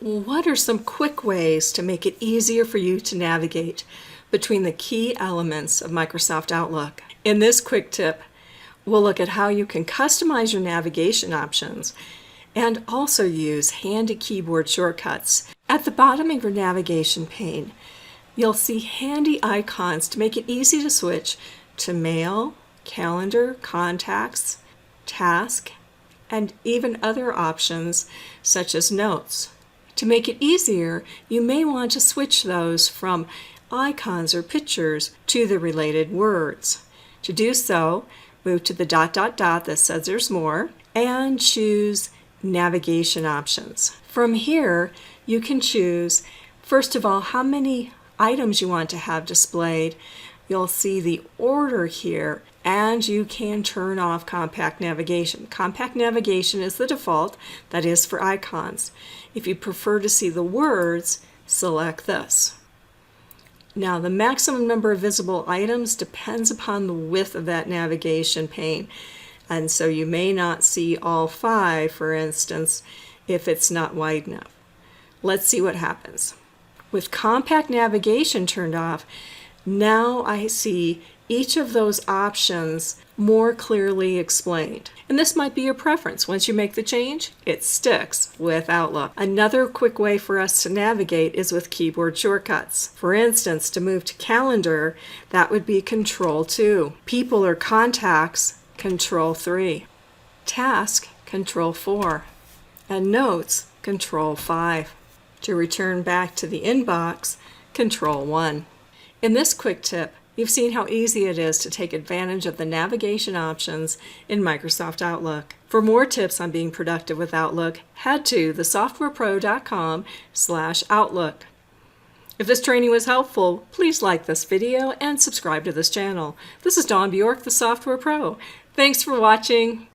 What are some quick ways to make it easier for you to navigate between the key elements of Microsoft Outlook? In this quick tip, we'll look at how you can customize your navigation options and also use handy keyboard shortcuts. At the bottom of your navigation pane, you'll see handy icons to make it easy to switch to Mail, Calendar, Contacts, Task, and even other options such as Notes. To make it easier, you may want to switch those from icons or pictures to the related words. To do so, move to the ... that says there's more and choose Navigation Options. From here, you can choose, first of all, how many items you want to have displayed. You'll see the order here, and you can turn off compact navigation. Compact navigation is the default, that is for icons. If you prefer to see the words, select this. Now, the maximum number of visible items depends upon the width of that navigation pane, and so you may not see all 5, for instance, if it's not wide enough. Let's see what happens. With compact navigation turned off, now I see each of those options more clearly explained. And this might be your preference. Once you make the change, it sticks with Outlook. Another quick way for us to navigate is with keyboard shortcuts. For instance, to move to Calendar, that would be Control-2. People or Contacts, Control-3. Task, Control-4. And Notes, Control-5. To return back to the inbox, Control-1. In this quick tip, you've seen how easy it is to take advantage of the navigation options in Microsoft Outlook. For more tips on being productive with Outlook, head to thesoftwarepro.com/Outlook. If this training was helpful, please like this video and subscribe to this channel. This is Dawn Bjork, the Software Pro. Thanks for watching.